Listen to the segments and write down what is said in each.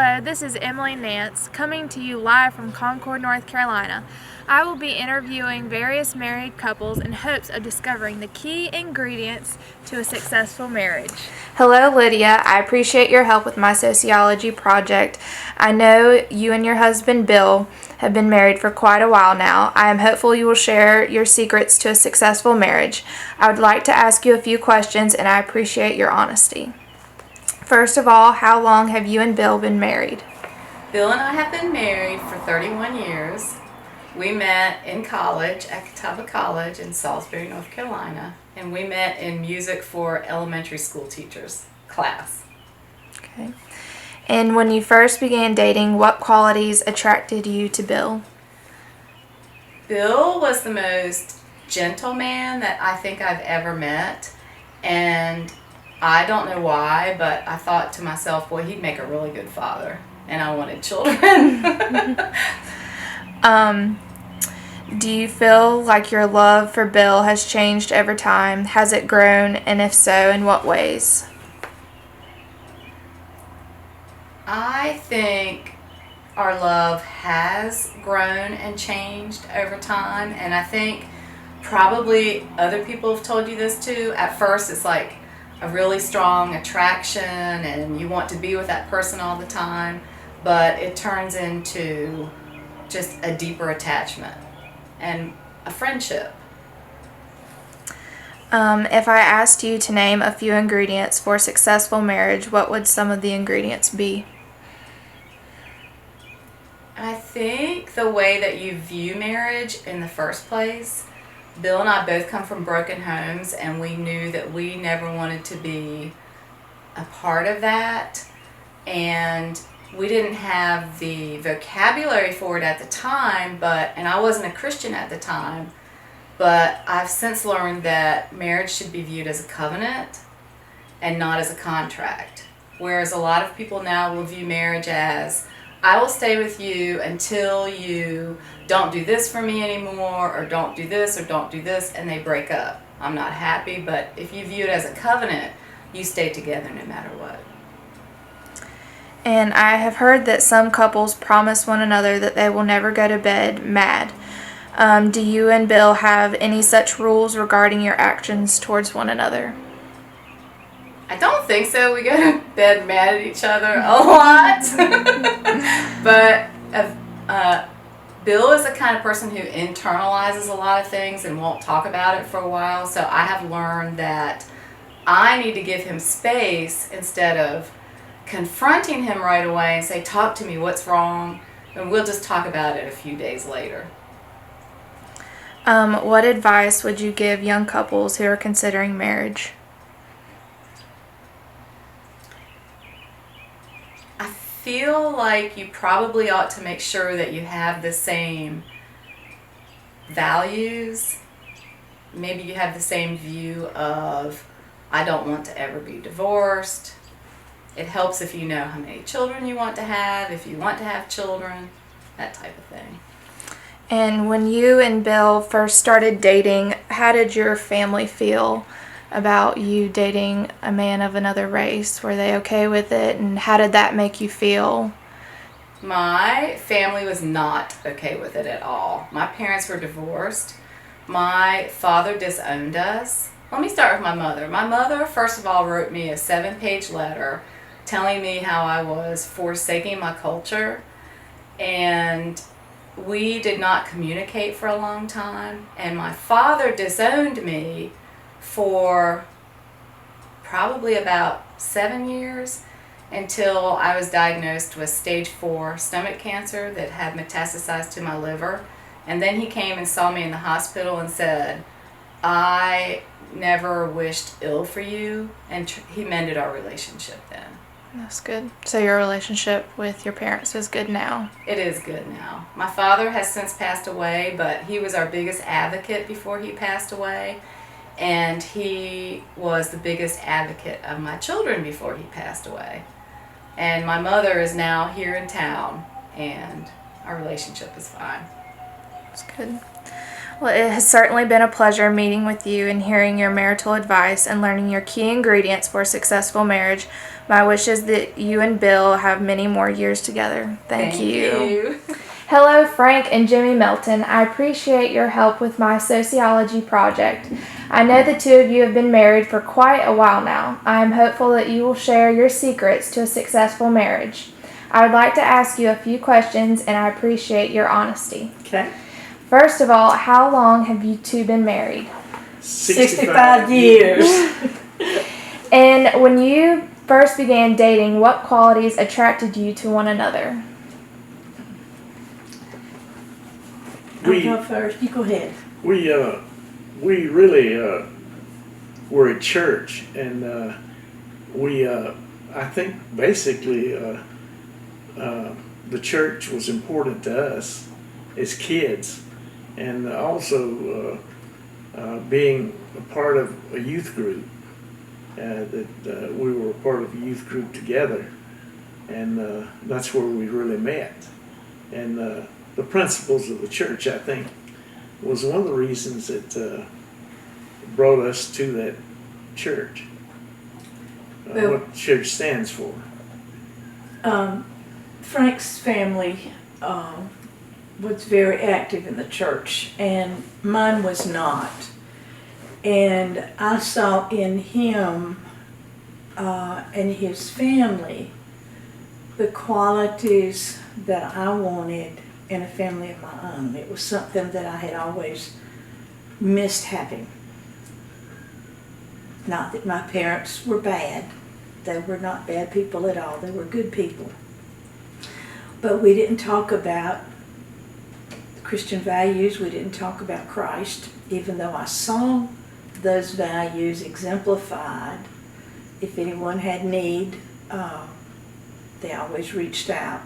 Hello, this is Emily Nance coming to you live from Concord, North Carolina. I will be interviewing various married couples in hopes of discovering the key ingredients to a successful marriage. Hello, Lydia. I appreciate your help with my sociology project. I know you and your husband, Bill, have been married for quite a while now. I am hopeful you will share your secrets to a successful marriage. I would like to ask you a few questions, and I appreciate your honesty. First of all, how long have you and Bill been married? Bill and I have been married for 31 years. We met in college at Catawba College in Salisbury, North Carolina, and we met in music for elementary school teachers class. Okay. And when you first began dating, what qualities attracted you to Bill? Bill was the most gentle man that I think I've ever met, and I don't know why, but I thought to myself, boy, he'd make a really good father, and I wanted children. Do you feel like your love for Bill has changed over time? Has it grown, and if so, in what ways? I think our love has grown and changed over time, and I think probably other people have told you this too. At first, it's like a really strong attraction and you want to be with that person all the time, but it turns into just a deeper attachment and a friendship. If I asked you to name a few ingredients for a successful marriage, what would some of the ingredients be? I think the way that you view marriage in the first place. Bill and I both come from broken homes, and we knew that we never wanted to be a part of that. And we didn't have the vocabulary for it at the time, and I wasn't a Christian at the time, but I've since learned that marriage should be viewed as a covenant and not as a contract. Whereas a lot of people now will view marriage as, I will stay with you until you don't do this for me anymore, or don't do this, or don't do this, and they break up. I'm not happy, but if you view it as a covenant, you stay together no matter what. And I have heard that some couples promise one another that they will never go to bed mad. Do you and Bill have any such rules regarding your actions towards one another? I don't think so. We go to bed mad at each other a lot. But Bill is the kind of person who internalizes a lot of things and won't talk about it for a while. So I have learned that I need to give him space instead of confronting him right away and say, talk to me, what's wrong? And we'll just talk about it a few days later. What advice would you give young couples who are considering marriage? I feel like you probably ought to make sure that you have the same values. Maybe you have the same view of, I don't want to ever be divorced. It helps if you know how many children you want to have, if you want to have children, that type of thing. And when you and Bill first started dating, how did your family feel about you dating a man of another race? Were they okay with it, and how did that make you feel? My family was not okay with it at all. My parents were divorced. My father disowned us. Let me start with my mother. My mother, first of all, wrote me a 7-page letter telling me how I was forsaking my culture, and we did not communicate for a long time. And my father disowned me for probably about 7 years until I was diagnosed with stage 4 stomach cancer that had metastasized to my liver. And then he came and saw me in the hospital and said, I never wished ill for you, and he mended our relationship then. That's good. So your relationship with your parents is good now? It is good now. My father has since passed away, but he was our biggest advocate before he passed away. And he was the biggest advocate of my children before he passed away. And my mother is now here in town, and our relationship is fine. That's good. Well, it has certainly been a pleasure meeting with you and hearing your marital advice and learning your key ingredients for a successful marriage. My wish is that you and Bill have many more years together. Thank you. Hello, Frank and Jimmy Melton. I appreciate your help with my sociology project. I know the two of you have been married for quite a while now. I am hopeful that you will share your secrets to a successful marriage. I would like to ask you a few questions, and I appreciate your honesty. Okay. First of all, how long have you two been married? 65 years. And when you first began dating, what qualities attracted you to one another? I'll go first. You go ahead. We really were at church, and I think basically the church was important to us as kids, and also being a part of a youth group. That we were a part of a youth group together, and that's where we really met. And the principles of the church, I think, was one of the reasons that brought us to that church. What church stands for. Frank's family was very active in the church, and mine was not. And I saw in him and his family the qualities that I wanted in a family of my own. It was something that I had always missed having. Not that my parents were bad. They were not bad people at all. They were good people. But we didn't talk about Christian values. We didn't talk about Christ, even though I saw those values exemplified. If anyone had need, they always reached out.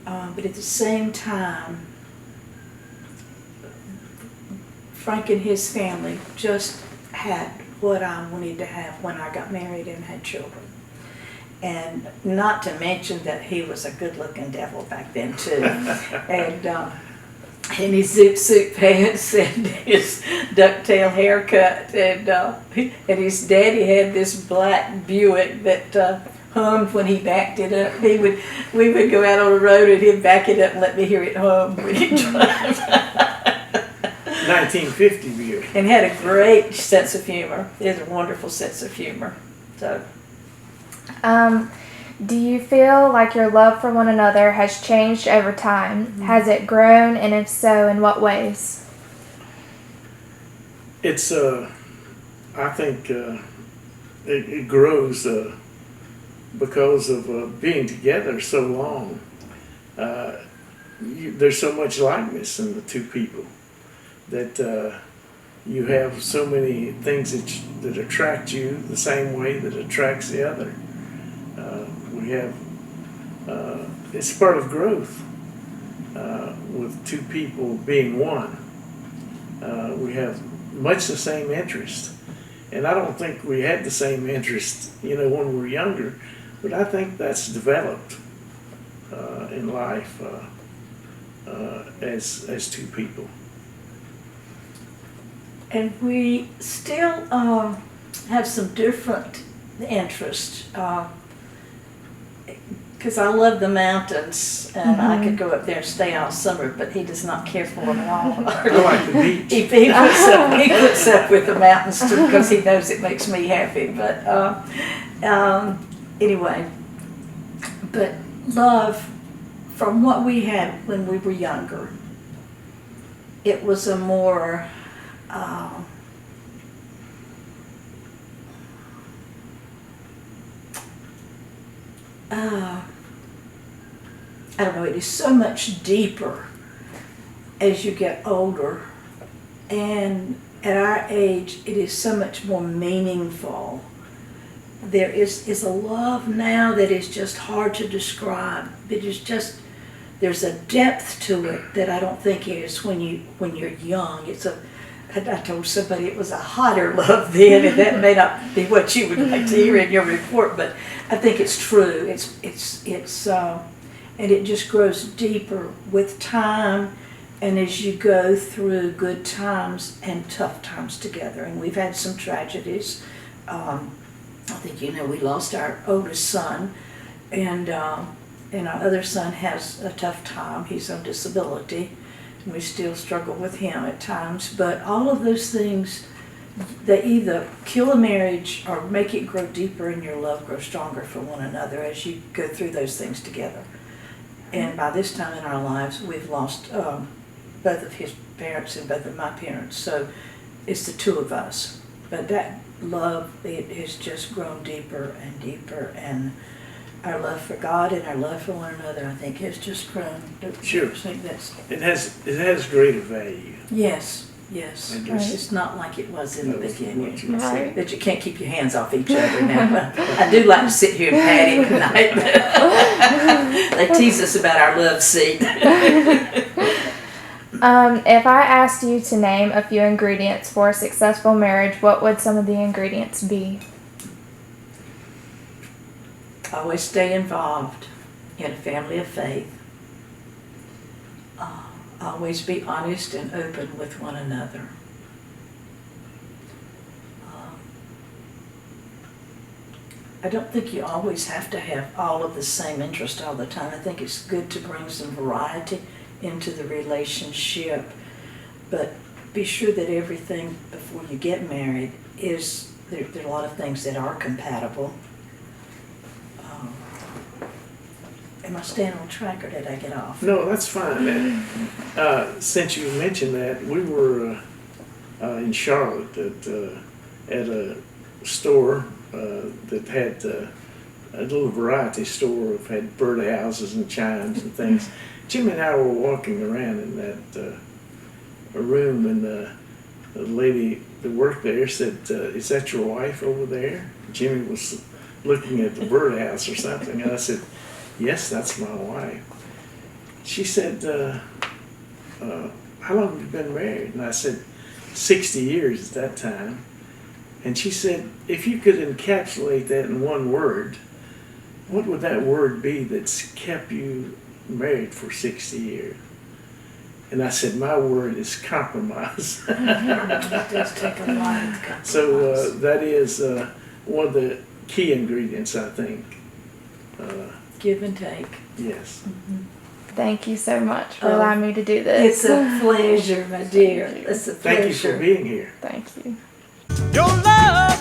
But at the same time, Frank and his family just had what I wanted to have when I got married and had children. And not to mention that he was a good-looking devil back then too. And his zoot suit pants and his ducktail haircut, and his daddy had this black Buick that hummed when he backed it up. We would go out on the road and he'd back it up and let me hear it hum when he drove. 1950 Buick. And had a great sense of humor. He has a wonderful sense of humor. So. Do you feel like your love for one another has changed over time? Mm-hmm. Has it grown, and if so, in what ways? It's, I think it grows because of being together so long. There's so much likeness in the two people that you have so many things that attract you the same way that attracts the other. We have, it's part of growth with two people being one. We have much the same interest. And I don't think we had the same interest, when we were younger, but I think that's developed in life as two people. And we still have some different interests. Because I love the mountains, and I could go up there and stay all summer, but he does not care for them at all. I like the beach. He puts up with the mountains too, because he knows it makes me happy. But anyway, but love, from what we had when we were younger, it was a more I don't know, it is so much deeper as you get older, and at our age it is so much more meaningful. There is a love now that is just hard to describe. It is just, there's a depth to it that I don't think is when you're young. I told somebody it was a hotter love then, and that may not be what you would like to hear in your report, but I think it's true. It's and it just grows deeper with time And as you go through good times and tough times together, and we've had some tragedies. I think we lost our oldest son, and our other son has a tough time. He's on disability, and we still struggle with him at times. But all of those things, they either kill a marriage or make it grow deeper and your love grow stronger for one another as you go through those things together. And by this time in our lives, we've lost both of his parents and both of my parents. So it's the two of us. But that love, it has just grown deeper and deeper. And our love for God and our love for one another, I think, has just grown. Sure. I think that's, It has greater value. yes. And It's not like it was in the That was beginning. what you Right. said. That you can't keep your hands off each other now. But I do like to sit here and pat him at night. They tease us about our love seat. If I asked you to name a few ingredients for a successful marriage, what would some of the ingredients be? Always stay involved in a family of faith. Always be honest and open with one another. I don't think you always have to have all of the same interest all the time. I think it's good to bring some variety into the relationship, but be sure that everything before you get married is, there are a lot of things that are compatible. Am I staying on track or did I get off? No, that's fine. And, since you mentioned that, we were in Charlotte at a store that had a little variety store. It had birdhouses and chimes and things. Jim and I were walking around in that room, and the lady that worked there said, "Is that your wife over there?" Jimmy was looking at the birdhouse or something, and I said, "Yes, that's my wife." She said, "How long have you been married?" And I said, 60 years at that time. And she said, "If you could encapsulate that in one word, what would that word be that's kept you married for 60 years?" And I said, "My word is compromise." It does take a lot of compromise. So that is one of the key ingredients, I think. Give and take. Yes. Thank you so much for Oh, allowing me to do this. It's a pleasure, my dear. It's a pleasure. Thank you for being here. Thank you. Your love